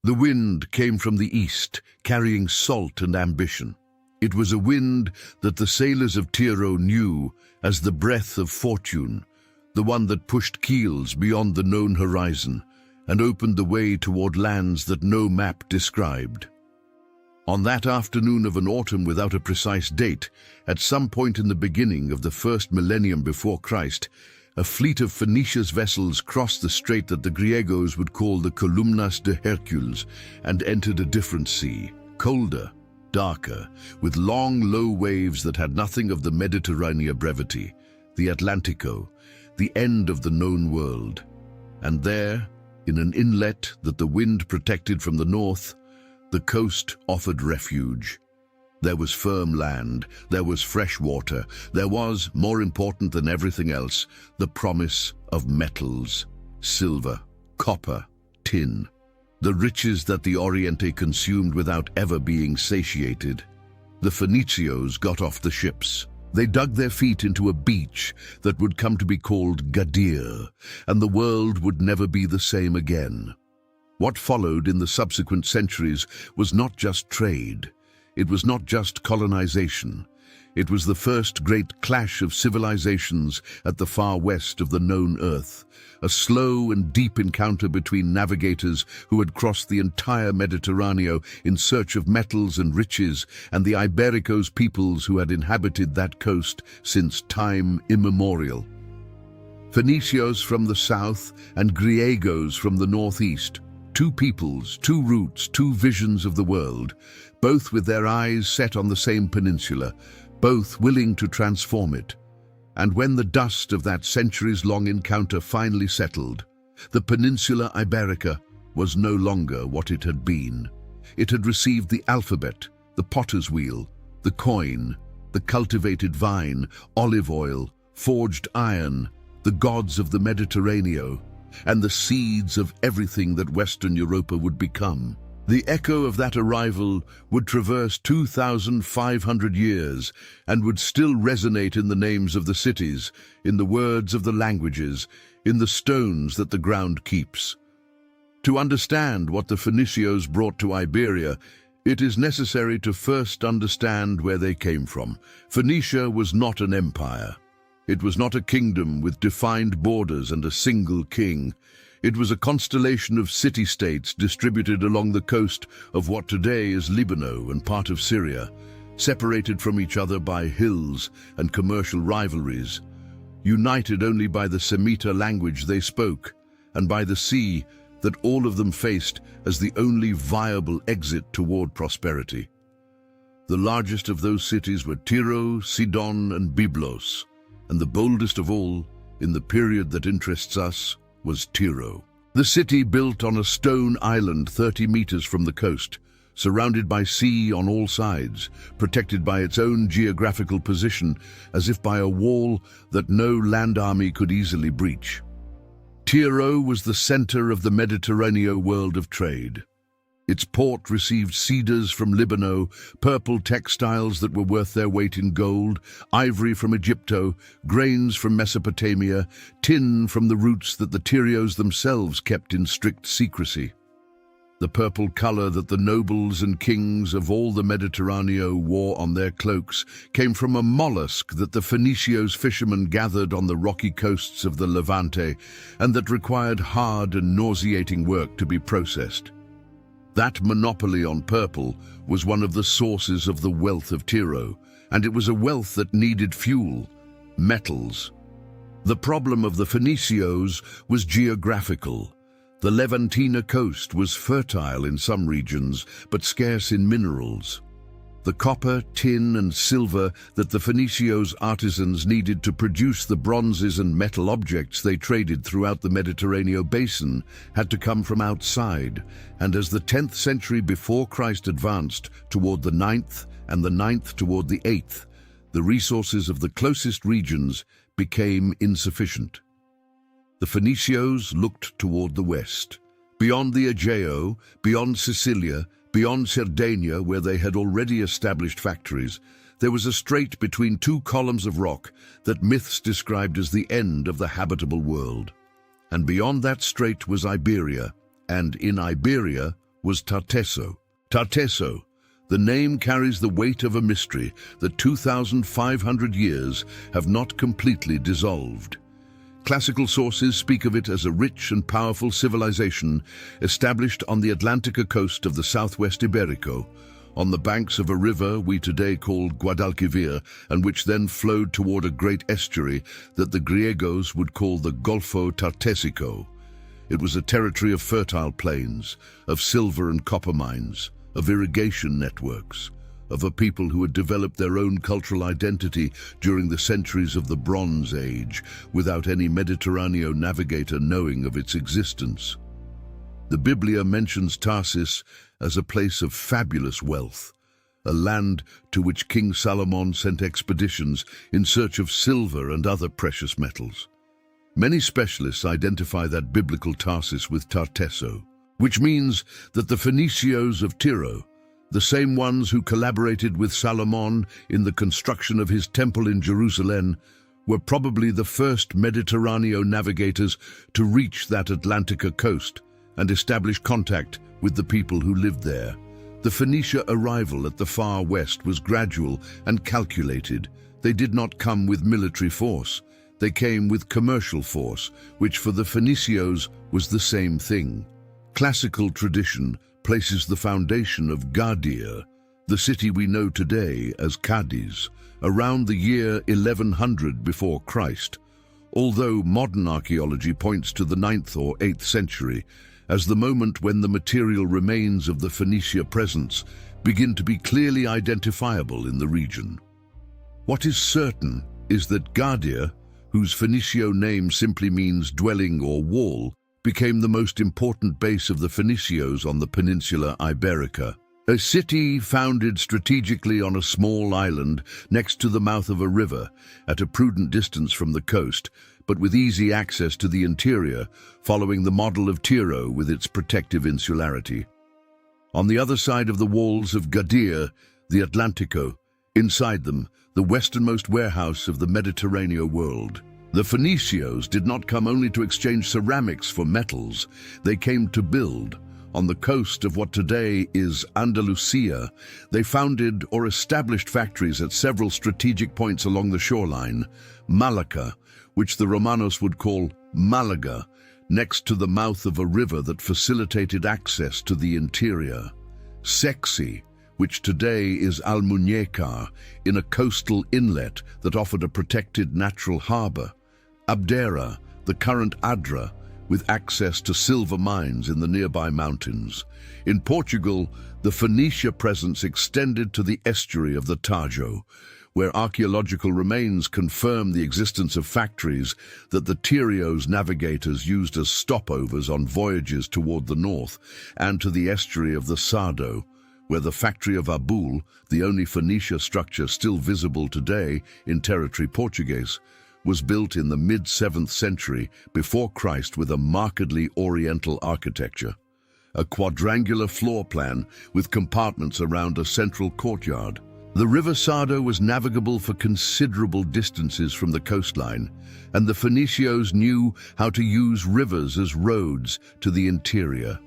The wind came from the east, carrying salt and ambition. It was a wind that the sailors of Tiro knew as the breath of fortune, the one that pushed keels beyond the known horizon and opened the way toward lands that no map described. On that afternoon of an autumn without a precise date, at some point in the beginning of the first millennium before Christ, a fleet of Phoenicia's vessels crossed the strait that the Griegos would call the Columnas de Hercules and entered a different sea, colder, darker, with long, low waves that had nothing of the Mediterranean brevity, the Atlantico, the end of the known world. And there, in an inlet that the wind protected from the north, the coast offered refuge. There was firm land, there was fresh water, there was, more important than everything else, the promise of metals, silver, copper, tin, the riches that the Oriente consumed without ever being satiated. The Phoenicians got off the ships. They dug their feet into a beach that would come to be called Gadir, and the world would never be the same again. What followed in the subsequent centuries was not just trade. It was not just colonization. It was the first great clash of civilizations at the far west of the known earth, a slow and deep encounter between navigators who had crossed the entire Mediterranean in search of metals and riches, and the Ibericos peoples who had inhabited that coast since time immemorial. Phoenicians from the south and Griegos from the northeast, two peoples, two roots, two visions of the world, both with their eyes set on the same peninsula, both willing to transform it. And when the dust of that centuries-long encounter finally settled, the Peninsula Iberica was no longer what it had been. It had received the alphabet, the potter's wheel, the coin, the cultivated vine, olive oil, forged iron, the gods of the Mediterranean, and the seeds of everything that Western Europa would become. The echo of that arrival would traverse 2,500 years and would still resonate in the names of the cities, in the words of the languages, in the stones that the ground keeps. To understand what the Phoenicians brought to Iberia, it is necessary to first understand where they came from. Phoenicia was not an empire. It was not a kingdom with defined borders and a single king. It was a constellation of city-states distributed along the coast of what today is Lebanon and part of Syria, separated from each other by hills and commercial rivalries, united only by the Semita language they spoke and by the sea that all of them faced as the only viable exit toward prosperity. The largest of those cities were Tiro, Sidon, and Byblos, and the boldest of all, in the period that interests us, was Tiro. The city built on a stone island 30 meters from the coast, surrounded by sea on all sides, protected by its own geographical position as if by a wall that no land army could easily breach. Tiro was the center of the Mediterranean world of trade. Its port received cedars from Lebanon, purple textiles that were worth their weight in gold, ivory from Egypto, grains from Mesopotamia, tin from the roots that the Tyrians themselves kept in strict secrecy. The purple color that the nobles and kings of all the Mediterranean wore on their cloaks came from a mollusk that the Phoenicians fishermen gathered on the rocky coasts of the Levante and that required hard and nauseating work to be processed. That monopoly on purple was one of the sources of the wealth of Tiro, and it was a wealth that needed fuel, metals. The problem of the Phoenicians was geographical. The Levantina coast was fertile in some regions, but scarce in minerals. The copper, tin, and silver that the Phoenicians' artisans needed to produce the bronzes and metal objects they traded throughout the Mediterranean basin had to come from outside, and as the 10th century before Christ advanced toward the 9th and the 9th toward the 8th, the resources of the closest regions became insufficient. The Phoenicians looked toward the west, beyond the Egeo, beyond Sicilia, beyond Sardinia, where they had already established factories. There was a strait between two columns of rock that myths described as the end of the habitable world. And beyond that strait was Iberia, and in Iberia was Tartesso. Tartesso, the name carries the weight of a mystery that 2,500 years have not completely dissolved. Classical sources speak of it as a rich and powerful civilization established on the Atlantica coast of the southwest Iberico, on the banks of a river we today call Guadalquivir, and which then flowed toward a great estuary that the Griegos would call the Golfo Tartessico. It was a territory of fertile plains, of silver and copper mines, of irrigation networks, of a people who had developed their own cultural identity during the centuries of the Bronze Age, without any Mediterranean navigator knowing of its existence. The Biblia mentions Tarsus as a place of fabulous wealth, a land to which King Solomon sent expeditions in search of silver and other precious metals. Many specialists identify that biblical Tarsus with Tartesso, which means that the Phoenicians of Tyro, the same ones who collaborated with Solomon in the construction of his temple in Jerusalem, were probably the first Mediterranean navigators to reach that Atlantica coast and establish contact with the people who lived there. The Phoenicia arrival at the far west was gradual and calculated. They did not come with military force. They came with commercial force, which for the Phoenicians was the same thing. Classical tradition places the foundation of Gadir, the city we know today as Cadiz, around the year 1100 before Christ, although modern archaeology points to the 9th or 8th century as the moment when the material remains of the Phoenicia presence begin to be clearly identifiable in the region. What is certain is that Gadir, whose Phoenicio name simply means dwelling or wall, became the most important base of the Phoenicians on the Peninsula Iberica, a city founded strategically on a small island next to the mouth of a river, at a prudent distance from the coast, but with easy access to the interior, following the model of Tyro with its protective insularity. On the other side of the walls of Gadir, the Atlantico, inside them, the westernmost warehouse of the Mediterranean world. The Phoenicians did not come only to exchange ceramics for metals, they came to build. On the coast of what today is Andalusia, they founded or established factories at several strategic points along the shoreline. Malacca, which the Romanos would call Malaga, next to the mouth of a river that facilitated access to the interior. Sexy, which today is Almuñécar, in a coastal inlet that offered a protected natural harbor. Abdera, the current Adra, with access to silver mines in the nearby mountains. In Portugal, the Phoenicia presence extended to the estuary of the Tajo, where archaeological remains confirm the existence of factories that the Tyrios navigators used as stopovers on voyages toward the north, and to the estuary of the Sardo, where the factory of Abul, the only Phoenicia structure still visible today in territory Portuguese, was built in the mid-7th century before Christ with a markedly oriental architecture. A quadrangular floor plan with compartments around a central courtyard. The River Sardo was navigable for considerable distances from the coastline, and the Phoenicians knew how to use rivers as roads to the interior.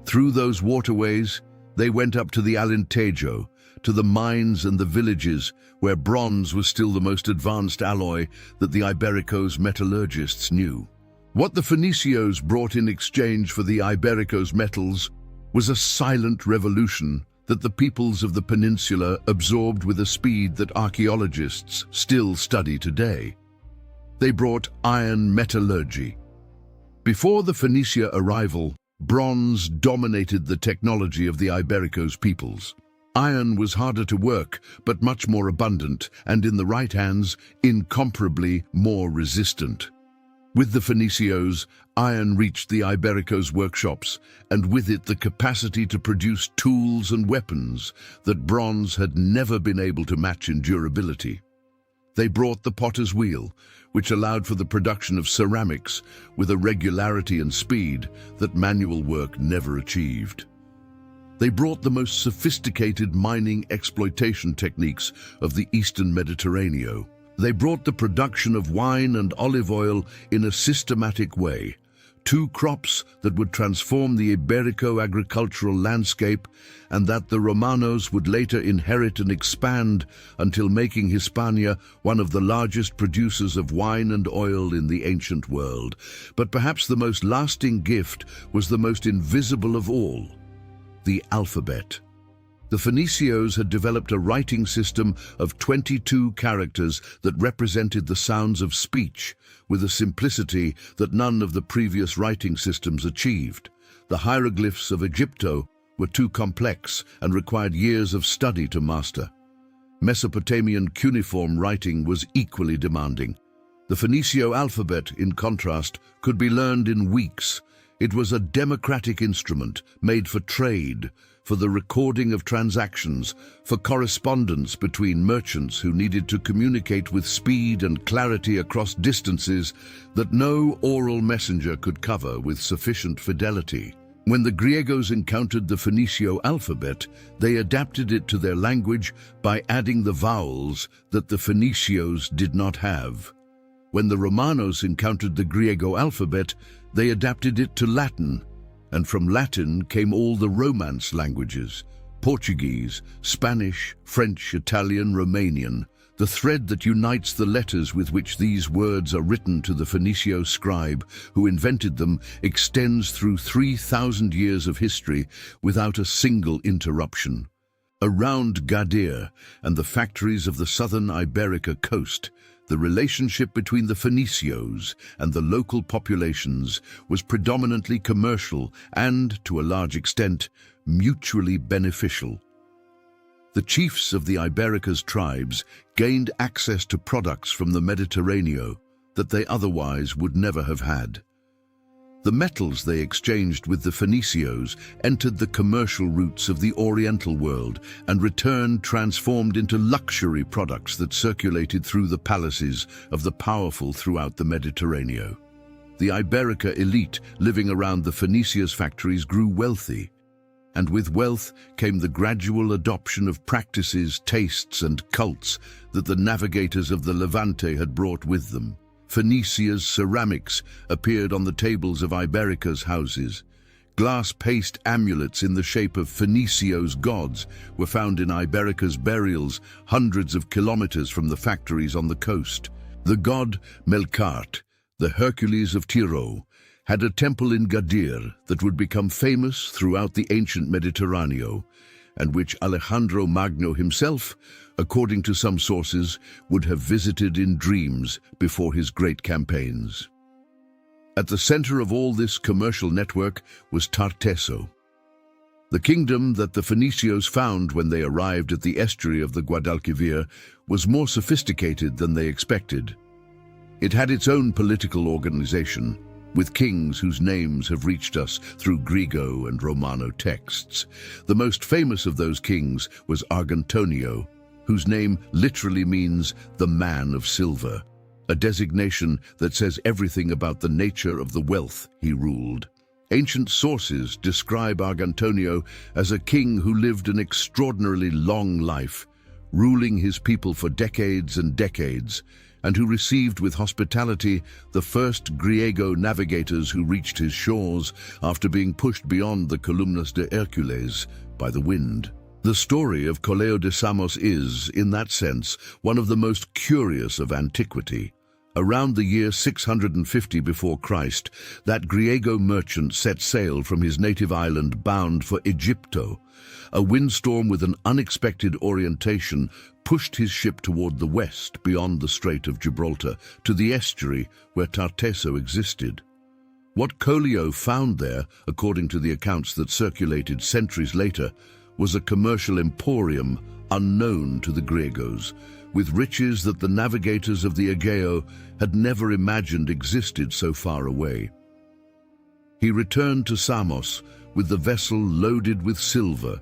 Through those waterways, they went up to the Alentejo, to the mines and the villages where bronze was still the most advanced alloy that the Ibericos metallurgists knew. What the Phoenicians brought in exchange for the Ibericos metals was a silent revolution that the peoples of the peninsula absorbed with a speed that archaeologists still study today. They brought iron metallurgy. Before the Phoenicia arrival, bronze dominated the technology of the Ibericos peoples. Iron was harder to work, but much more abundant, and in the right hands, incomparably more resistant. With the Phoenicians, iron reached the Ibericos workshops, and with it the capacity to produce tools and weapons that bronze had never been able to match in durability. They brought the potter's wheel, which allowed for the production of ceramics with a regularity and speed that manual work never achieved. They brought the most sophisticated mining exploitation techniques of the Eastern Mediterranean. They brought the production of wine and olive oil in a systematic way, two crops that would transform the Iberico-agricultural landscape and that the Romanos would later inherit and expand until making Hispania one of the largest producers of wine and oil in the ancient world. But perhaps the most lasting gift was the most invisible of all: the alphabet. The Phoenicians had developed a writing system of 22 characters that represented the sounds of speech, with a simplicity that none of the previous writing systems achieved. The hieroglyphs of Egypto were too complex and required years of study to master. Mesopotamian cuneiform writing was equally demanding. The Phoenicio alphabet, in contrast, could be learned in weeks. It was a democratic instrument made for trade, for the recording of transactions, for correspondence between merchants who needed to communicate with speed and clarity across distances that no oral messenger could cover with sufficient fidelity. When the Griegos encountered the Phoenicio alphabet, they adapted it to their language by adding the vowels that the Phoenicios did not have. When the Romanos encountered the Griego alphabet, they adapted it to Latin, and from Latin came all the Romance languages: Portuguese, Spanish, French, Italian, Romanian. The thread that unites the letters with which these words are written to the Phoenicio scribe who invented them extends through 3,000 years of history without a single interruption. Around Gadir and the factories of the southern Iberica coast, the relationship between the Phoenicios and the local populations was predominantly commercial and, to a large extent, mutually beneficial. The chiefs of the Iberica's tribes gained access to products from the Mediterranean that they otherwise would never have had. The metals they exchanged with the Phoenicios entered the commercial routes of the Oriental world and returned transformed into luxury products that circulated through the palaces of the powerful throughout the Mediterranean. The Iberica elite living around the Phoenicians' factories grew wealthy, and with wealth came the gradual adoption of practices, tastes, and cults that the navigators of the Levante had brought with them. Phoenicia's ceramics appeared on the tables of Iberica's houses. Glass paste amulets in the shape of Phoenicio's gods were found in Iberica's burials hundreds of kilometers from the factories on the coast. The god Melkart, the Hercules of Tiro, had a temple in Gadir that would become famous throughout the ancient Mediterranean, and which Alejandro Magno himself, according to some sources, would have visited in dreams before his great campaigns. At the center of all this commercial network was Tartesso. The kingdom that the Phoenicians found when they arrived at the estuary of the Guadalquivir was more sophisticated than they expected. It had its own political organization, with kings whose names have reached us through Griego and Romano texts. The most famous of those kings was Argantonio, whose name literally means the man of silver, a designation that says everything about the nature of the wealth he ruled. Ancient sources describe Argantonio as a king who lived an extraordinarily long life, ruling his people for decades and decades, and who received with hospitality the first Griego navigators who reached his shores after being pushed beyond the Columnas de Hercules by the wind. The story of Collao de Samos is, in that sense, one of the most curious of antiquity. Around the year 650 before Christ, that Griego merchant set sail from his native island bound for Egypto. A windstorm with an unexpected orientation pushed his ship toward the west beyond the Strait of Gibraltar to the estuary where Tartesso existed. What Collao found there, according to the accounts that circulated centuries later, was a commercial emporium unknown to the Griegos, with riches that the navigators of the Egeo had never imagined existed so far away. He returned to Samos with the vessel loaded with silver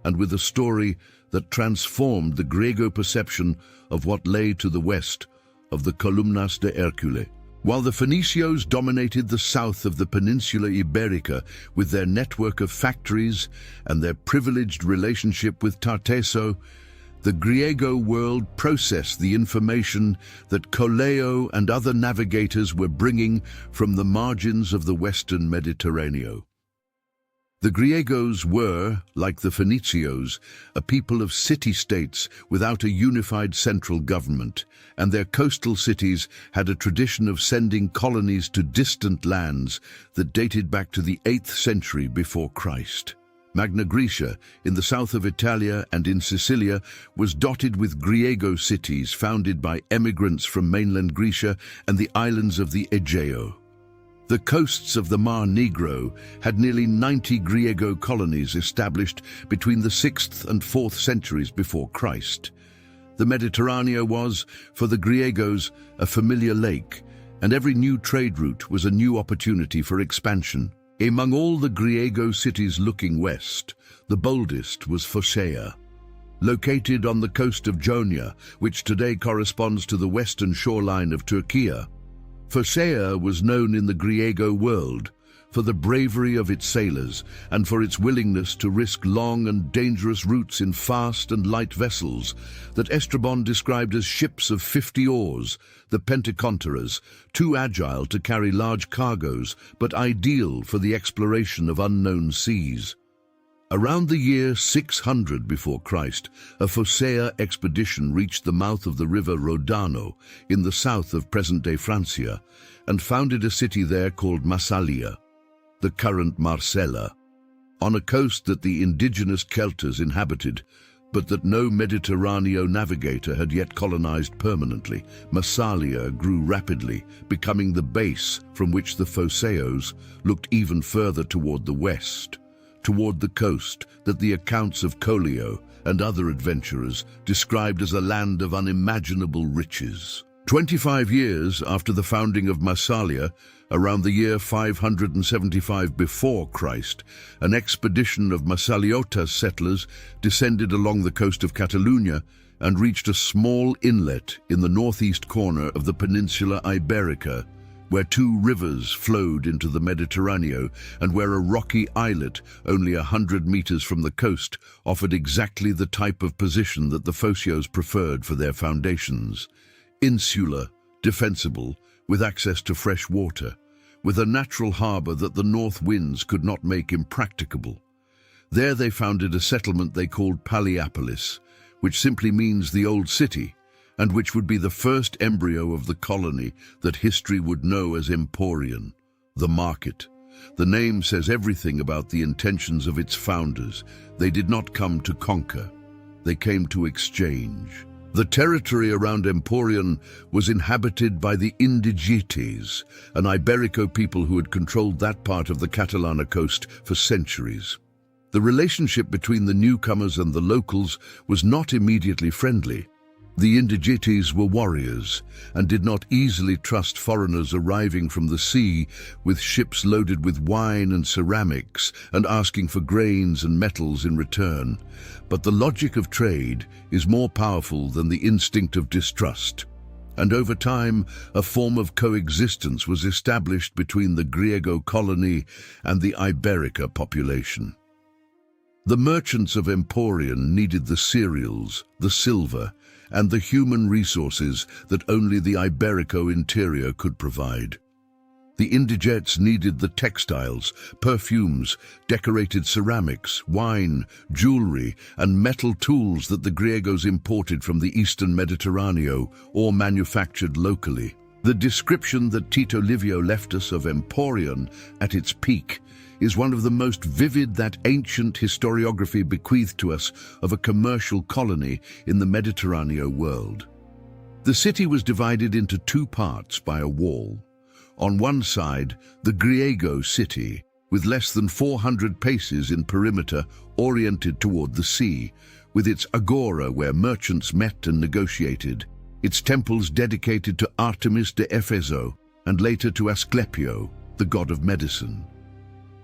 and with a story that transformed the Griego perception of what lay to the west of the Columnas de Hercules. While the Phoenicians dominated the south of the Peninsula Iberica with their network of factories and their privileged relationship with Tartesso, The Griego world processed the information that Coleo and other navigators were bringing from the margins of the western Mediterranean. The Griegos were, like the Phoenicians, a people of city-states without a unified central government, and their coastal cities had a tradition of sending colonies to distant lands that dated back to the 8th century before Christ. Magna Graecia, in the south of Italia and in Sicilia, was dotted with Griego cities founded by emigrants from mainland Grecia and the islands of the Egeo. The coasts of the Mar Negro had nearly 90 Griego colonies established between the 6th and 4th centuries before Christ. The Mediterranean was, for the Griegos, a familiar lake, and every new trade route was a new opportunity for expansion. Among all the Griego cities looking west, the boldest was Phocaea. Located on the coast of Jonia, which today corresponds to the western shoreline of Turkey, Phocaea was known in the Griego world for the bravery of its sailors and for its willingness to risk long and dangerous routes in fast and light vessels that Estrabon described as ships of 50 oars, the Pentaconteras, too agile to carry large cargoes but ideal for the exploration of unknown seas. Around the year 600 before Christ, a Phocaea expedition reached the mouth of the river Rodano in the south of present-day Francia and founded a city there called Massalia, the current Marsella, on a coast that the indigenous Celtars inhabited, but that no Mediterranean navigator had yet colonized permanently. Massalia grew rapidly, becoming the base from which the Phocaeans looked even further toward the west, toward the coast that the accounts of Coleo and other adventurers described as a land of unimaginable riches. 25 years after the founding of Massalia, around the year 575 before Christ, an expedition of Massaliota's settlers descended along the coast of Catalonia and reached a small inlet in the northeast corner of the peninsula Iberica, where two rivers flowed into the Mediterranean and where a rocky islet only 100 meters from the coast offered exactly the type of position that the Phocaeans preferred for their foundations. Insular, defensible, with access to fresh water, with a natural harbor that the north winds could not make impracticable. There they founded a settlement they called Palliapolis, which simply means the old city, and which would be the first embryo of the colony that history would know as Emporion, the market. The name says everything about the intentions of its founders. They did not come to conquer. They came to exchange. The territory around Emporion was inhabited by the Indigetes, an Iberico people who had controlled that part of the Catalana coast for centuries. The relationship between the newcomers and the locals was not immediately friendly. The Indigetes were warriors and did not easily trust foreigners arriving from the sea with ships loaded with wine and ceramics and asking for grains and metals in return. But the logic of trade is more powerful than the instinct of distrust. And over time, a form of coexistence was established between the Griego colony and the Iberica population. The merchants of Emporion needed the cereals, the silver, and the human resources that only the Iberico interior could provide. The Indigetes needed the textiles, perfumes, decorated ceramics, wine, jewelry, and metal tools that the Griegos imported from the eastern Mediterranean or manufactured locally. The description that Tito Livio left us of Emporion at its peak is one of the most vivid that ancient historiography bequeathed to us of a commercial colony in the Mediterranean world. The city was divided into two parts by a wall. On one side, the Griego city, with less than 400 paces in perimeter oriented toward the sea, with its agora where merchants met and negotiated, its temples dedicated to Artemis de Epheso and later to Asclepio, the god of medicine.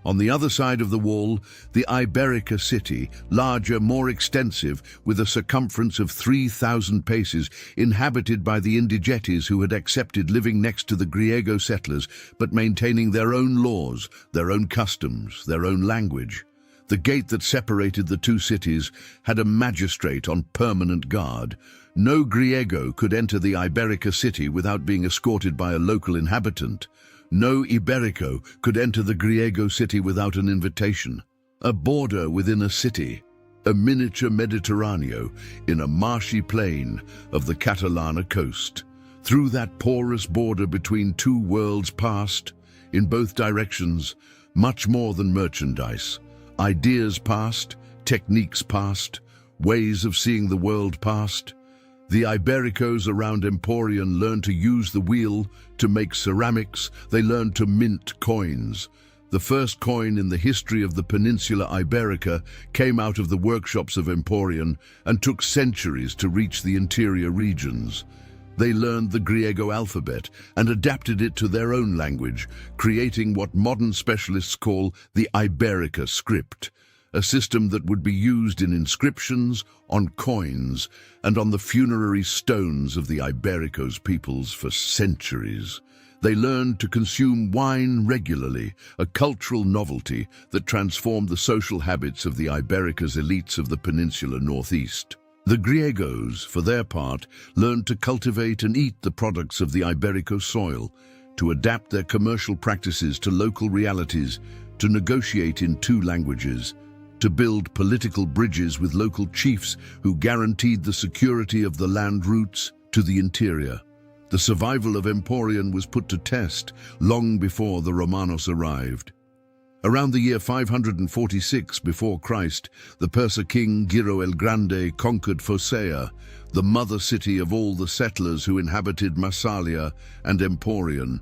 On the other side of the wall, the Iberica city, larger, more extensive, with a circumference of 3,000 paces, inhabited by the Indigetes who had accepted living next to the Griego settlers, but maintaining their own laws, their own customs, their own language. The gate that separated the two cities had a magistrate on permanent guard. No Griego could enter the Iberica city without being escorted by a local inhabitant. No Iberico could enter the Griego city without an invitation. A border within a city, a miniature Mediterraneo in a marshy plain of the Catalana coast. Through that porous border between two worlds passed, in both directions, much more than merchandise. Ideas passed, techniques passed, ways of seeing the world passed. The Ibericos around Emporion learned to use the wheel to make ceramics. They learned to mint coins. The first coin in the history of the Peninsula Iberica came out of the workshops of Emporion and took centuries to reach the interior regions. They learned the Griego alphabet and adapted it to their own language, creating what modern specialists call the Iberica script, a system that would be used in inscriptions, on coins, and on the funerary stones of the Ibericos peoples for centuries. They learned to consume wine regularly, a cultural novelty that transformed the social habits of the Iberica's elites of the peninsula northeast. The Griegos, for their part, learned to cultivate and eat the products of the Iberico soil, to adapt their commercial practices to local realities, to negotiate in two languages, to build political bridges with local chiefs who guaranteed the security of the land routes to the interior. The survival of Emporion was put to test long before the Romanos arrived. Around the year 546 before Christ, the Persa king Giro el Grande conquered Phocea, the mother city of all the settlers who inhabited Massalia and Emporion.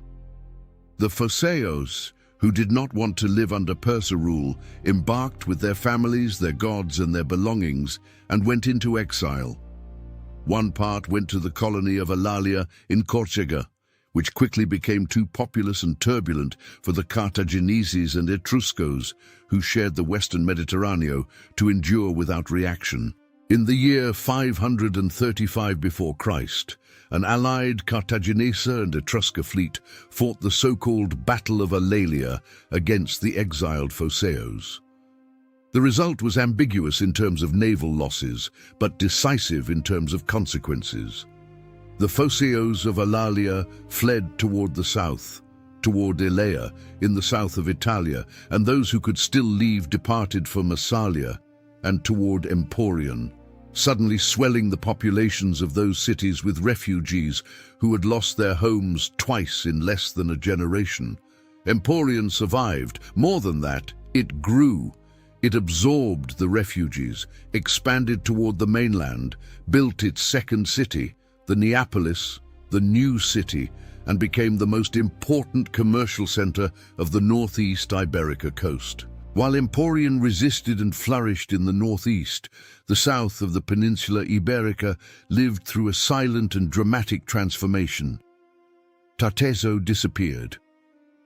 The Phocaeos, who did not want to live under Persa rule, embarked with their families, their gods, and their belongings, and went into exile. One part went to the colony of Eulalia in Corsica, which quickly became too populous and turbulent for the Cartagineses and Etruscos, who shared the western Mediterraneo, to endure without reaction. In the year 535 before Christ, an allied Cartaginese and Etrusca fleet fought the so-called Battle of Eulalia against the exiled Phocaeos. The result was ambiguous in terms of naval losses, but decisive in terms of consequences. The Phocaeos of Eulalia fled toward the south, toward Elea in the south of Italia, and those who could still leave departed for Massalia and toward Emporion, suddenly swelling the populations of those cities with refugees who had lost their homes twice in less than a generation. Emporion survived. More than that, it grew. It absorbed the refugees, expanded toward the mainland, built its second city, the Neapolis, the new city, and became the most important commercial center of the northeast Iberica coast. While Emporion resisted and flourished in the northeast, the south of the Peninsula Iberica lived through a silent and dramatic transformation. Tartesso disappeared.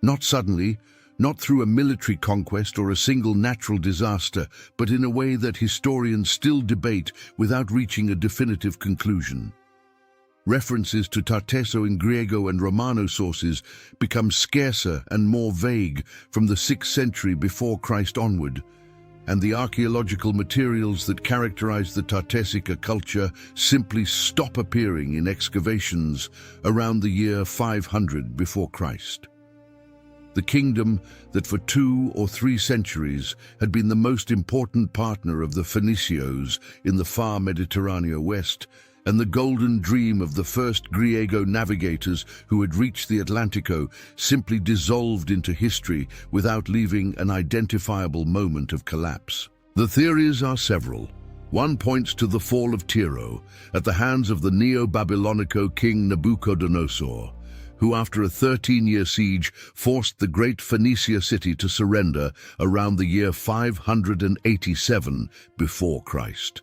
Not suddenly, not through a military conquest or a single natural disaster, but in a way that historians still debate without reaching a definitive conclusion. References to Tartesso in Griego and Romano sources become scarcer and more vague from the 6th century before Christ onward, and the archaeological materials that characterize the Tartessica culture simply stop appearing in excavations around the year 500 before Christ. The kingdom that for 2 or 3 centuries had been the most important partner of the Phoenicians in the far Mediterranean west, and the golden dream of the first Griego navigators who had reached the Atlantico simply dissolved into history without leaving an identifiable moment of collapse. The theories are several. One points to the fall of Tiro at the hands of the Neo-Babylonico king Nabucodonosor, who after a 13-year siege forced the great Phoenicia city to surrender around the year 587 before Christ.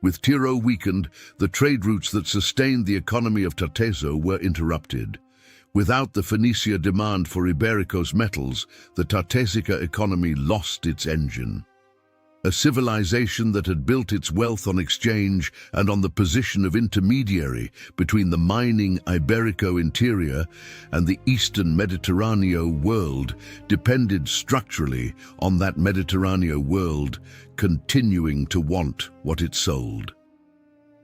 With Tiro weakened, the trade routes that sustained the economy of Tartesso were interrupted. Without the Phoenicia demand for Ibericos metals, the Tartessica economy lost its engine. a civilization that had built its wealth on exchange and on the position of intermediary between the mining Iberico interior and the eastern Mediterranean world, depended structurally on that Mediterranean world continuing to want what it sold.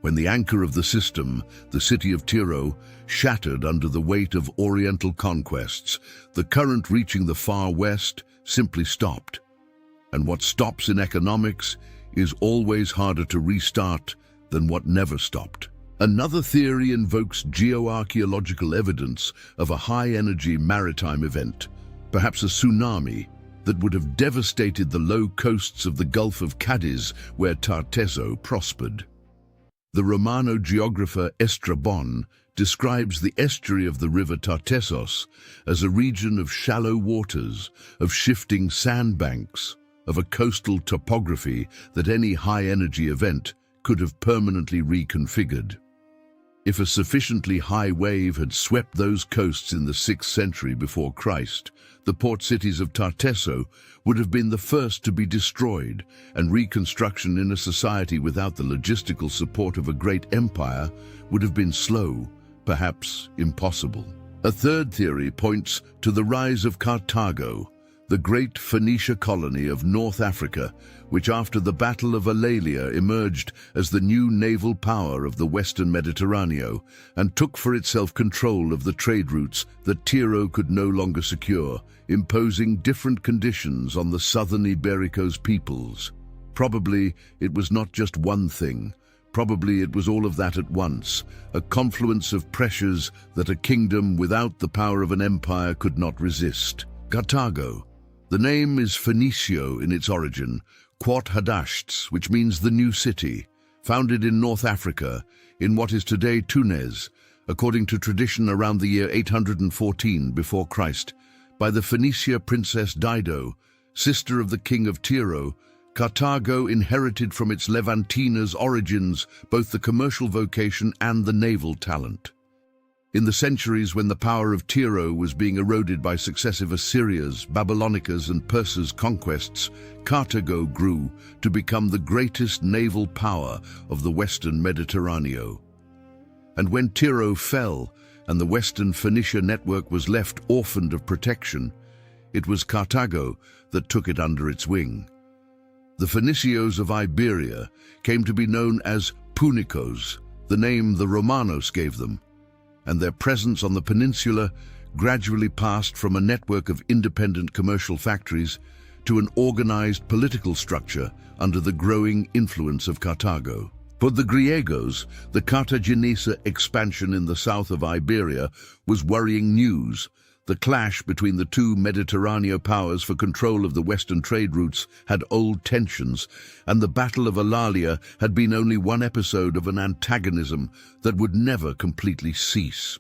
When the anchor of the system, the city of Tiro, shattered under the weight of Oriental conquests, the current reaching the far west simply stopped. And what stops in economics is always harder to restart than what never stopped. Another theory invokes geoarchaeological evidence of a high-energy maritime event, perhaps a tsunami, that would have devastated the low coasts of the Gulf of Cadiz where Tartesso prospered. The Romano geographer Estrabon describes the estuary of the river Tartessos as a region of shallow waters, of shifting sandbanks, of a coastal topography that any high-energy event could have permanently reconfigured. If a sufficiently high wave had swept those coasts in the 6th century before Christ, the port cities of Tartesso would have been the first to be destroyed, and reconstruction in a society without the logistical support of a great empire would have been slow, perhaps impossible. A third theory points to the rise of Carthago, the great Phoenicia colony of North Africa, which after the Battle of Alalia emerged as the new naval power of the Western Mediterranean and took for itself control of the trade routes that Tiro could no longer secure, imposing different conditions on the southern Iberico's peoples. Probably it was not just one thing. Probably it was all of that at once, a confluence of pressures that a kingdom without the power of an empire could not resist. Carthago. The name is Phoenicio in its origin, Quat Hadashts, which means the new city, founded in North Africa, in what is today Tunis, according to tradition around the year 814 before Christ, by the Phoenicia princess Dido, sister of the king of Tiro. Carthago inherited from its Levantina's origins both the commercial vocation and the naval talent. In the centuries when the power of Tiro was being eroded by successive Assyria's, Babylonicas and Persia's conquests, Carthago grew to become the greatest naval power of the Western Mediterranean. And when Tiro fell and the Western Phoenicia network was left orphaned of protection, it was Carthago that took it under its wing. The Phoenicios of Iberia came to be known as Punicos, the name the Romanos gave them, and their presence on the peninsula gradually passed from a network of independent commercial factories to an organized political structure under the growing influence of Carthago. For the Griegos, the Cartaginese expansion in the south of Iberia was worrying news. The clash between the two Mediterranean powers for control of the western trade routes had old tensions, and the Battle of Alalia had been only one episode of an antagonism that would never completely cease.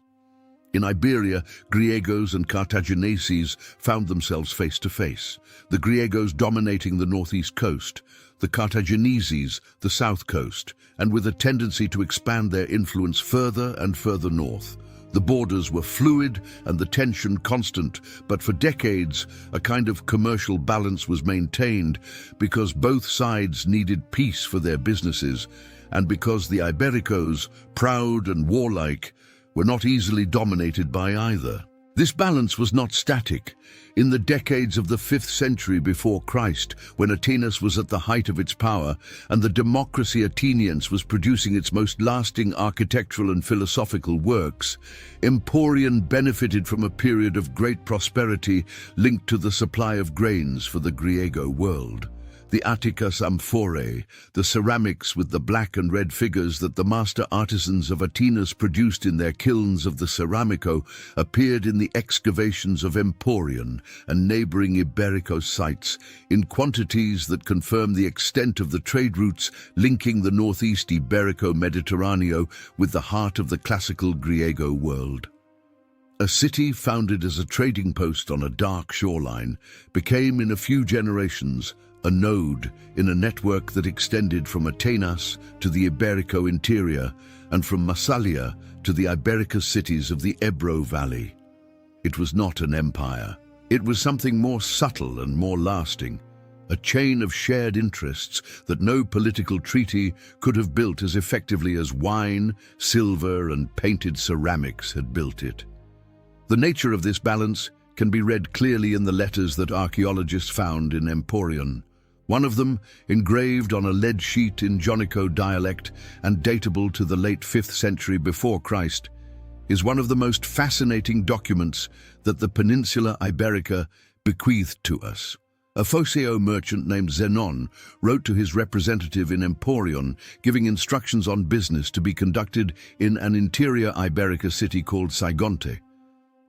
In Iberia, Griegos and Cartagineses found themselves face to face, the Griegos dominating the northeast coast, the Cartagineses the south coast, and with a tendency to expand their influence further and further north. The borders were fluid and the tension constant, but for decades a kind of commercial balance was maintained because both sides needed peace for their businesses and because the Ibericos, proud and warlike, were not easily dominated by either. This balance was not static. In the decades of the 5th century before Christ, when Atenas was at the height of its power and the democracy Athenians was producing its most lasting architectural and philosophical works, Emporion benefited from a period of great prosperity linked to the supply of grains for the Griego world. The Atticus amphorae, the ceramics with the black and red figures that the master artisans of Atenas produced in their kilns of the Ceramico, appeared in the excavations of Emporion and neighboring Iberico sites in quantities that confirm the extent of the trade routes linking the northeast Iberico-Mediterraneo with the heart of the classical Griego world. A city founded as a trading post on a dark shoreline became in a few generations a node in a network that extended from Atenas to the Iberico interior and from Massalia to the Iberica cities of the Ebro Valley. It was not an empire. It was something more subtle and more lasting, a chain of shared interests that no political treaty could have built as effectively as wine, silver, and painted ceramics had built it. The nature of this balance can be read clearly in the letters that archaeologists found in Emporion. One of them, engraved on a lead sheet in Jonico dialect and datable to the late 5th century before Christ, is one of the most fascinating documents that the Peninsula Iberica bequeathed to us. A Phoceo merchant named Zenon wrote to his representative in Emporion, giving instructions on business to be conducted in an interior Iberica city called Saigonte.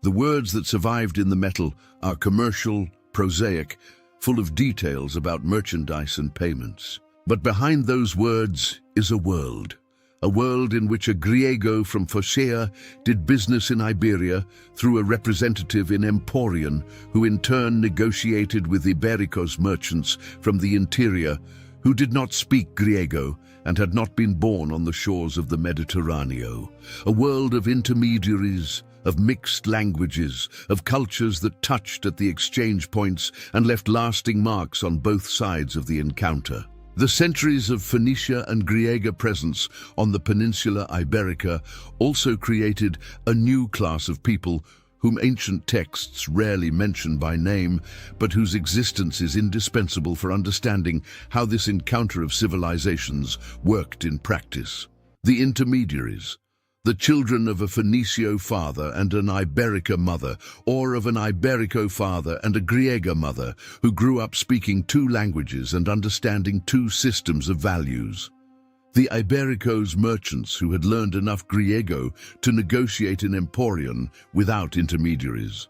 The words that survived in the metal are commercial, prosaic, full of details about merchandise and payments. But behind those words is a world in which a Griego from Phocea did business in Iberia through a representative in Emporion, who in turn negotiated with Ibericos merchants from the interior who did not speak Griego and had not been born on the shores of the Mediterraneo. A world of intermediaries, of mixed languages, of cultures that touched at the exchange points and left lasting marks on both sides of the encounter. The centuries of Phoenicia and Griega presence on the Peninsula Iberica also created a new class of people whom ancient texts rarely mention by name, but whose existence is indispensable for understanding how this encounter of civilizations worked in practice. The intermediaries, the children of a Phoenicio father and an Iberica mother, or of an Iberico father and a Griega mother, who grew up speaking two languages and understanding two systems of values. The Ibericos merchants who had learned enough Griego to negotiate in Emporion without intermediaries.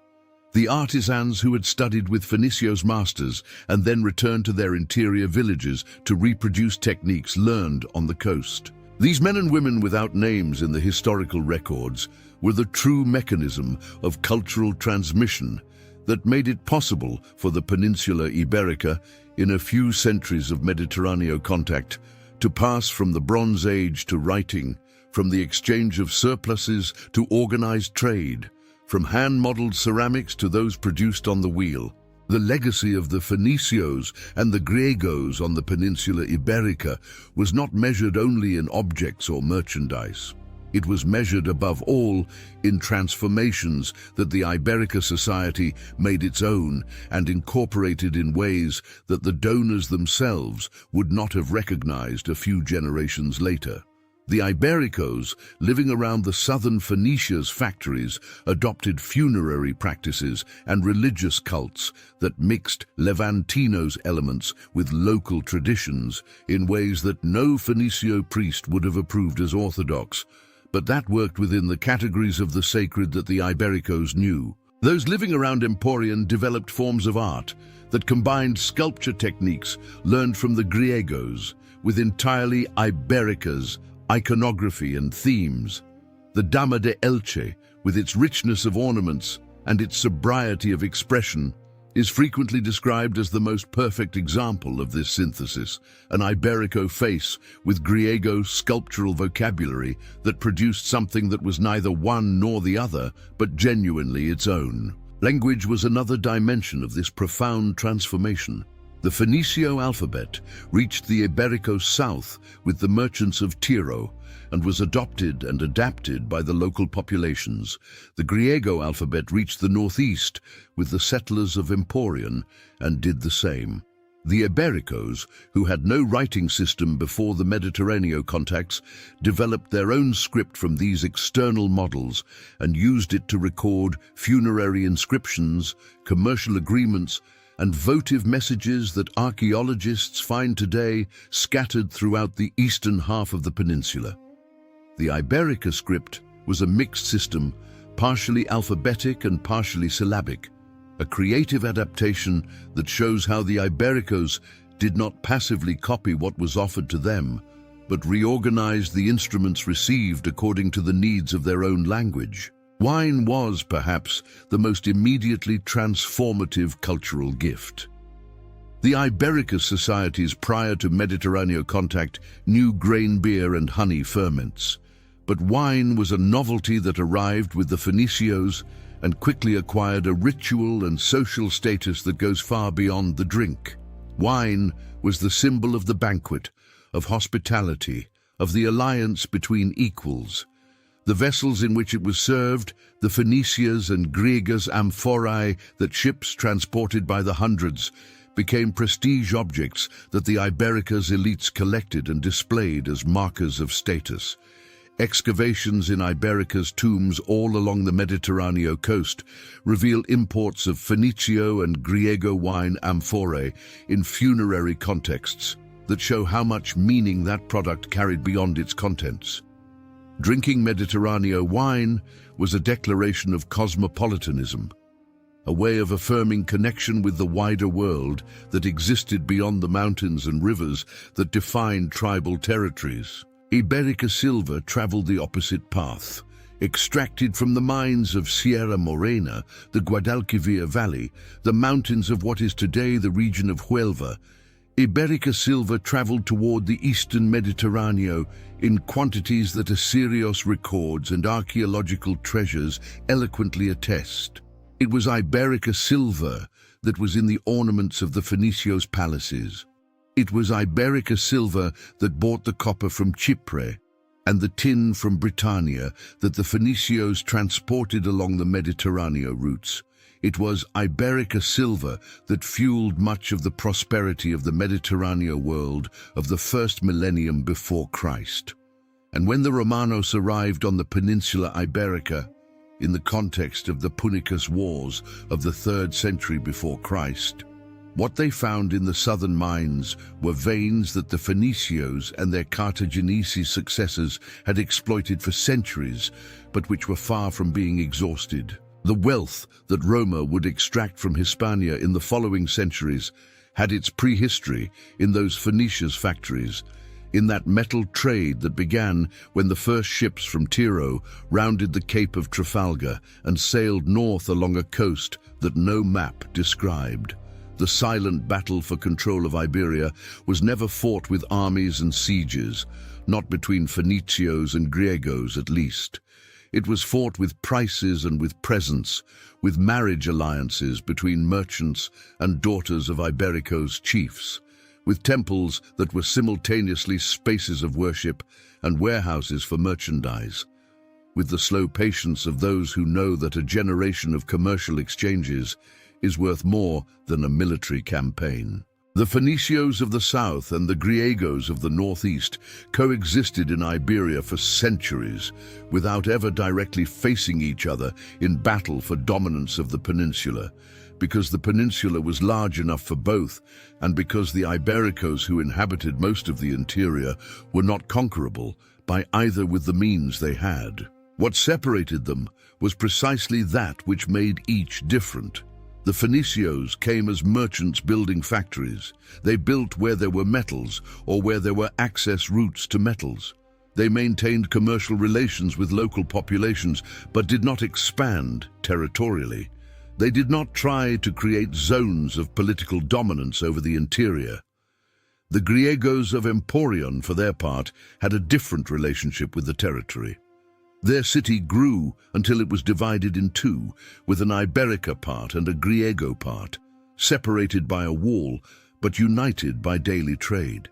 The artisans who had studied with Phoenicio's masters and then returned to their interior villages to reproduce techniques learned on the coast. These men and women without names in the historical records were the true mechanism of cultural transmission that made it possible for the Peninsula Iberica, in a few centuries of Mediterranean contact, to pass from the Bronze Age to writing, from the exchange of surpluses to organized trade, from hand-modeled ceramics to those produced on the wheel. The legacy of the Phoenicios and the Griegos on the Peninsula Iberica was not measured only in objects or merchandise. It was measured above all in transformations that the Iberica society made its own and incorporated in ways that the donors themselves would not have recognized a few generations later. The Ibericos, living around the southern Phoenicia's factories, adopted funerary practices and religious cults that mixed Levantino's elements with local traditions in ways that no Phoenicio priest would have approved as orthodox, but that worked within the categories of the sacred that the Ibericos knew. Those living around Emporion developed forms of art that combined sculpture techniques learned from the Griegos with entirely Iberica's iconography and themes. The Dama de Elche, with its richness of ornaments and its sobriety of expression, is frequently described as the most perfect example of this synthesis, an Iberico face with Griego sculptural vocabulary that produced something that was neither one nor the other, but genuinely its own. Language was another dimension of this profound transformation. The Phoenicio alphabet reached the Iberico south with the merchants of Tiro and was adopted and adapted by the local populations. The Griego alphabet reached the northeast with the settlers of Emporion and did the same. The Ibericos, who had no writing system before the Mediterranean contacts, developed their own script from these external models and used it to record funerary inscriptions, commercial agreements, and votive messages that archaeologists find today scattered throughout the eastern half of the peninsula. The Iberica script was a mixed system, partially alphabetic and partially syllabic, a creative adaptation that shows how the Ibericos did not passively copy what was offered to them, but reorganized the instruments received according to the needs of their own language. Wine was, perhaps, the most immediately transformative cultural gift. The Iberica societies prior to Mediterranean contact knew grain beer and honey ferments, but wine was a novelty that arrived with the Phoenicios and quickly acquired a ritual and social status that goes far beyond the drink. Wine was the symbol of the banquet, of hospitality, of the alliance between equals. The vessels in which it was served, the Phoenicias and Gregas amphorae that ships transported by the hundreds, became prestige objects that the Iberica's elites collected and displayed as markers of status. Excavations in Iberica's tombs all along the Mediterranean coast reveal imports of Phoenicio and Griego wine amphorae in funerary contexts that show how much meaning that product carried beyond its contents. Drinking Mediterranean wine was a declaration of cosmopolitanism, a way of affirming connection with the wider world that existed beyond the mountains and rivers that defined tribal territories. Iberica silver traveled the opposite path. Extracted from the mines of Sierra Morena, the Guadalquivir Valley, the mountains of what is today the region of Huelva, Iberica silver traveled toward the eastern Mediterranean in quantities that Assyrios records and archaeological treasures eloquently attest. It was Iberica silver that was in the ornaments of the Phoenicios' palaces. It was Iberica silver that bought the copper from Chipre and the tin from Britannia that the Phoenicios transported along the Mediterranean routes. It was Iberica silver that fueled much of the prosperity of the Mediterranean world of the first millennium before Christ. And when the Romanos arrived on the Peninsula Iberica, in the context of the Punicus Wars of the 3rd century before Christ, what they found in the southern mines were veins that the Phoenicios and their Cartaginese successors had exploited for centuries, but which were far from being exhausted. The wealth that Roma would extract from Hispania in the following centuries had its prehistory in those Phoenicia's factories, in that metal trade that began when the first ships from Tiro rounded the Cape of Trafalgar and sailed north along a coast that no map described. The silent battle for control of Iberia was never fought with armies and sieges, not between Phoenicios and Griegos at least. It was fought with prices and with presents, with marriage alliances between merchants and daughters of Iberico's chiefs, with temples that were simultaneously spaces of worship and warehouses for merchandise, with the slow patience of those who know that a generation of commercial exchanges is worth more than a military campaign. The Phoenicios of the south and the Griegos of the northeast coexisted in Iberia for centuries without ever directly facing each other in battle for dominance of the peninsula, because the peninsula was large enough for both and because the Ibericos who inhabited most of the interior were not conquerable by either with the means they had. What separated them was precisely that which made each different. The Phoenicios came as merchants building factories. They built where there were metals or where there were access routes to metals. They maintained commercial relations with local populations but did not expand territorially. They did not try to create zones of political dominance over the interior. The Griegos of Emporion, for their part, had a different relationship with the territory. Their city grew until it was divided in two, with an Iberica part and a Griego part, separated by a wall but united by daily trade.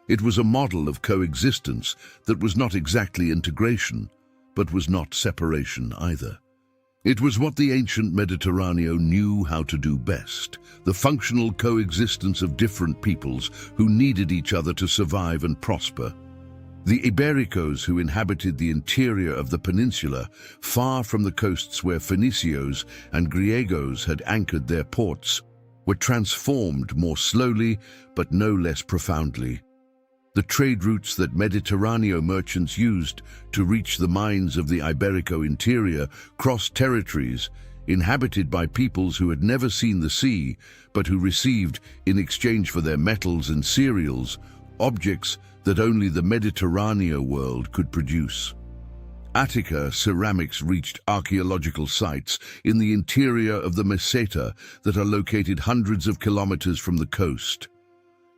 It was a model of coexistence that was not exactly integration, but was not separation either. It was what the ancient Mediterranean knew how to do best, the functional coexistence of different peoples who needed each other to survive and prosper. The Ibericos who inhabited the interior of the peninsula, far from the coasts where Phoenicios and Griegos had anchored their ports, were transformed more slowly but no less profoundly. The trade routes that Mediterranean merchants used to reach the mines of the Iberico interior crossed territories inhabited by peoples who had never seen the sea, but who received, in exchange for their metals and cereals, objects that only the Mediterranean world could produce. Attica ceramics reached archaeological sites in the interior of the Meseta that are located hundreds of kilometers from the coast.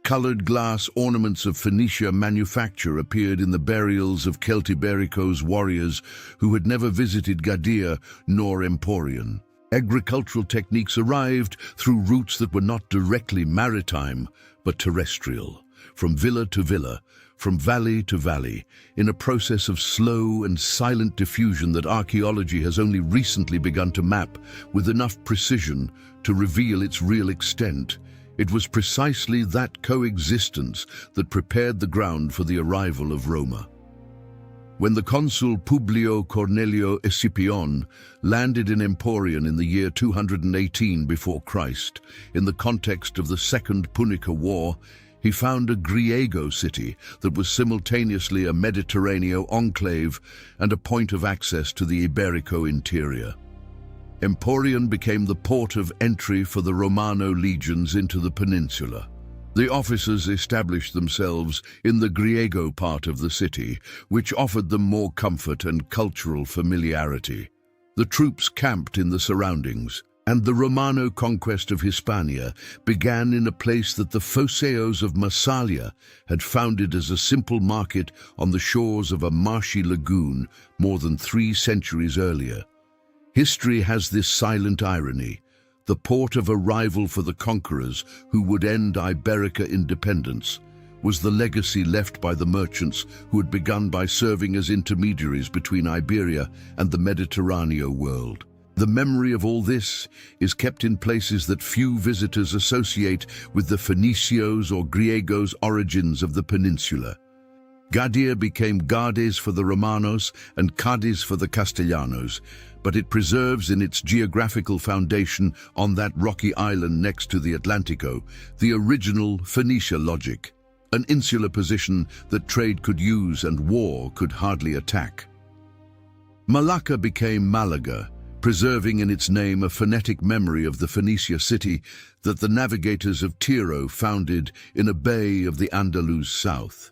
Colored glass ornaments of Phoenicia manufacture appeared in the burials of Celtiberico's warriors who had never visited Gadea nor Emporion. Agricultural techniques arrived through routes that were not directly maritime, but terrestrial, from villa to villa, from valley to valley, in a process of slow and silent diffusion that archaeology has only recently begun to map with enough precision to reveal its real extent. It was precisely that coexistence that prepared the ground for the arrival of Roma. When the consul Publio Cornelio Escipion landed in Emporion in the year 218 before Christ, in the context of the Second Punica War, he found a Griego city that was simultaneously a Mediterranean enclave and a point of access to the Iberico interior. Emporion became the port of entry for the Romano legions into the peninsula. The officers established themselves in the Griego part of the city, which offered them more comfort and cultural familiarity. The troops camped in the surroundings, and the Romano conquest of Hispania began in a place that the Phocaeos of Massalia had founded as a simple market on the shores of a marshy lagoon more than 3 centuries earlier. History has this silent irony. The port of arrival for the conquerors who would end Iberica independence was the legacy left by the merchants who had begun by serving as intermediaries between Iberia and the Mediterranean world. The memory of all this is kept in places that few visitors associate with the Phoenicios or Griegos' origins of the peninsula. Gadir became Gades for the Romanos and Cadiz for the Castellanos, but it preserves in its geographical foundation on that rocky island next to the Atlantico the original Phoenicia logic, an insular position that trade could use and war could hardly attack. Malacca became Malaga, preserving in its name a phonetic memory of the Phoenicia city that the navigators of Tiro founded in a bay of the Andalus south.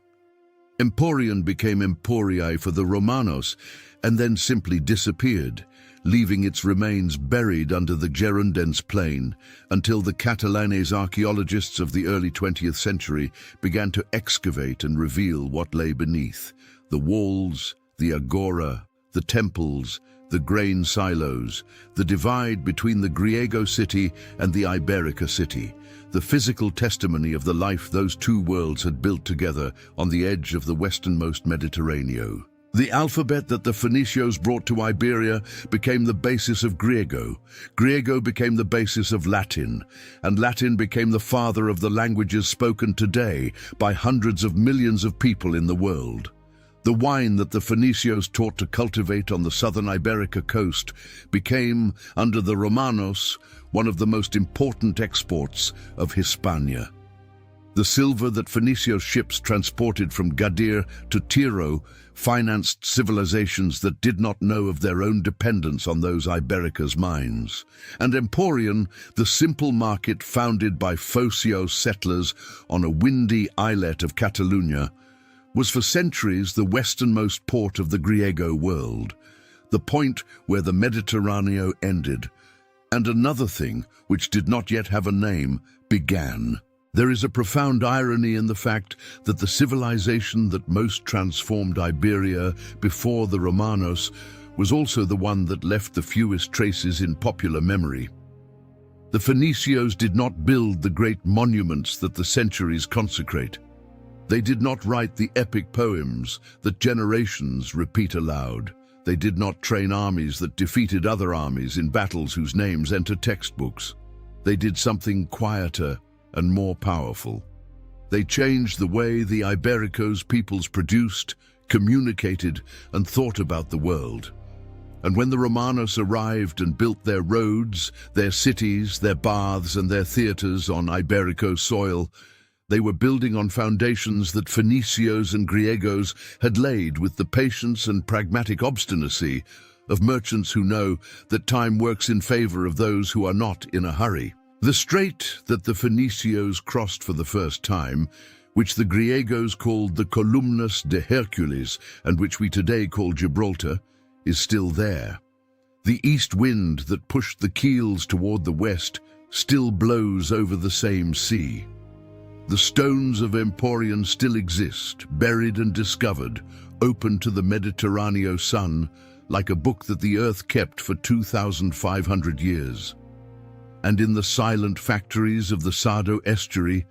Emporion became Emporiae for the Romanos and then simply disappeared, leaving its remains buried under the Girondins plain until the Catalanes archaeologists of the early 20th century began to excavate and reveal what lay beneath: the walls, the agora, the temples, the grain silos, the divide between the Griego city and the Iberica city, the physical testimony of the life those two worlds had built together on the edge of the westernmost Mediterranean. The alphabet that the Phoenicians brought to Iberia became the basis of Griego. Griego became the basis of Latin, and Latin became the father of the languages spoken today by hundreds of millions of people in the world. The wine that the Phoenicians taught to cultivate on the southern Iberica coast became, under the Romanos, one of the most important exports of Hispania. The silver that Phoenician ships transported from Gadir to Tiro financed civilizations that did not know of their own dependence on those Iberica's mines. And Emporion, the simple market founded by Phocaeos settlers on a windy islet of Catalonia, was for centuries the westernmost port of the Griego world, the point where the Mediterranean ended, and another thing, which did not yet have a name, began. There is a profound irony in the fact that the civilization that most transformed Iberia before the Romanos was also the one that left the fewest traces in popular memory. The Phoenicians did not build the great monuments that the centuries consecrate. They did not write the epic poems that generations repeat aloud. They did not train armies that defeated other armies in battles whose names enter textbooks. They did something quieter and more powerful. They changed the way the Iberico's peoples produced, communicated, and thought about the world. And when the Romanos arrived and built their roads, their cities, their baths, and their theaters on Iberico soil, they were building on foundations that Phoenicians and Griegos had laid with the patience and pragmatic obstinacy of merchants who know that time works in favor of those who are not in a hurry. The strait that the Phoenicians crossed for the first time, which the Griegos called the Columnus de Hercules and which we today call Gibraltar, is still there. The east wind that pushed the keels toward the west still blows over the same sea. The stones of Emporion still exist, buried and discovered, open to the Mediterranean sun, like a book that the earth kept for 2,500 years. And in the silent factories of the Sardo estuary,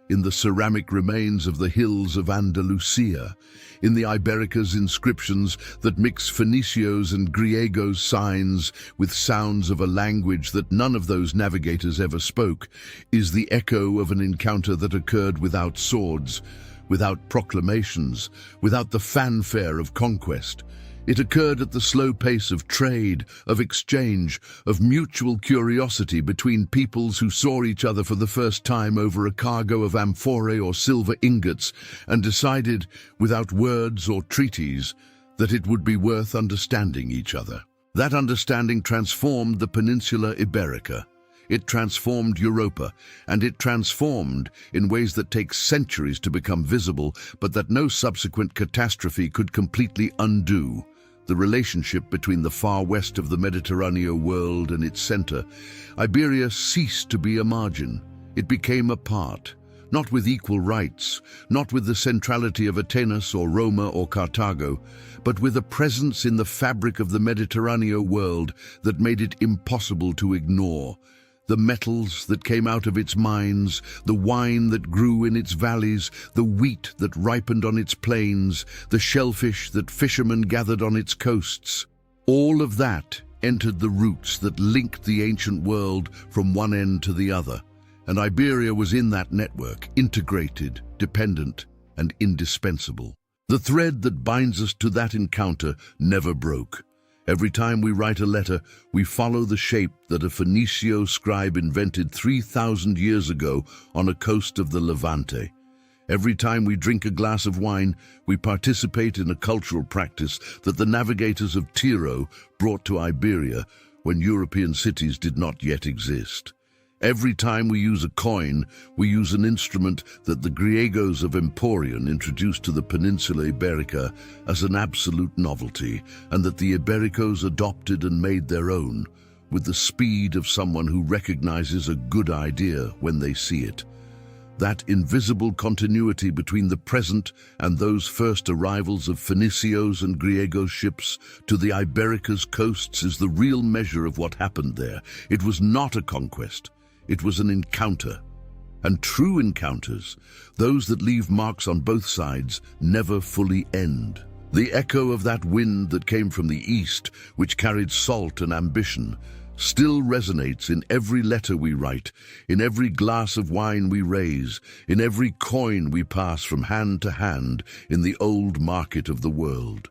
in the ceramic remains of the hills of Andalusia, in the Iberica's inscriptions that mix Phoenicios and Griegos signs with sounds of a language that none of those navigators ever spoke, is the echo of an encounter that occurred without swords, without proclamations, without the fanfare of conquest. It occurred at the slow pace of trade, of exchange, of mutual curiosity between peoples who saw each other for the first time over a cargo of amphorae or silver ingots and decided, without words or treaties, that it would be worth understanding each other. That understanding transformed the Peninsula Iberica. It transformed Europa, and it transformed in ways that take centuries to become visible, but that no subsequent catastrophe could completely undo. The relationship between the far west of the Mediterranean world and its center, Iberia ceased to be a margin. It became a part, not with equal rights, not with the centrality of Atenas or Roma or Carthago, but with a presence in the fabric of the Mediterranean world that made it impossible to ignore. The metals that came out of its mines, the wine that grew in its valleys, the wheat that ripened on its plains, the shellfish that fishermen gathered on its coasts. All of that entered the roots that linked the ancient world from one end to the other. And Iberia was in that network, integrated, dependent, and indispensable. The thread that binds us to that encounter never broke. Every time we write a letter, we follow the shape that a Phoenicio scribe invented 3,000 years ago on a coast of the Levante. Every time we drink a glass of wine, we participate in a cultural practice that the navigators of Tiro brought to Iberia when European cities did not yet exist. Every time we use a coin, we use an instrument that the Griegos of Emporion introduced to the Peninsula Iberica as an absolute novelty, and that the Ibericos adopted and made their own, with the speed of someone who recognizes a good idea when they see it. That invisible continuity between the present and those first arrivals of Phoenicios and Griegos ships to the Iberica's coasts is the real measure of what happened there. It was not a conquest. It was an encounter. And true encounters, those that leave marks on both sides, never fully end. The echo of that wind that came from the east, which carried salt and ambition, still resonates in every letter we write, in every glass of wine we raise, in every coin we pass from hand to hand in the old market of the world.